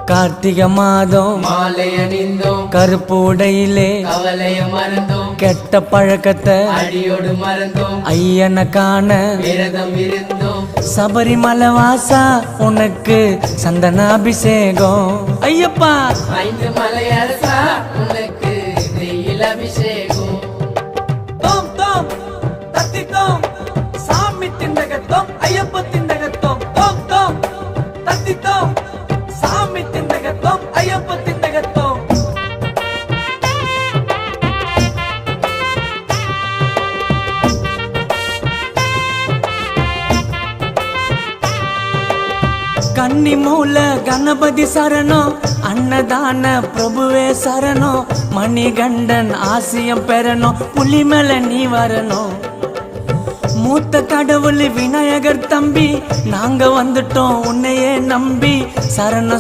கார்த்திகை மாதம் மாலை அணிந்தோம், கருப்பு உடையிலே கவலைய மறந்தோம், கெட்ட பழக்கத்தை அடியோடு மறந்தோம், ஐயனை காண விரதம் இருந்தோம். சபரிமலை வாசா உனக்கு சந்தன அபிஷேகம் ஐயப்பா. 5 மலை அரசா உனக்கு நெய்யில் அபிஷேகம். தோம் தோம் தத்தித்தோம் சாமி திண்டகத்தோம் ஐயப்ப திண்டகத்தோம். தோம் தோம் தத்தித்தோம் சாமி திண்டகத்தோம் ஐயப்ப திண்டகத்தோம். கன்னி மூல கணபதி சரணம், அன்னதான பிரபுவே சரணம், மணிகண்டன் ஆசியம் பெறணும், புலி மேல நீ வரணும். மூத்த கடவுள் விநாயகர் தம்பி, நாங்க வந்துட்டோம் உன்னையே நம்பி, சரண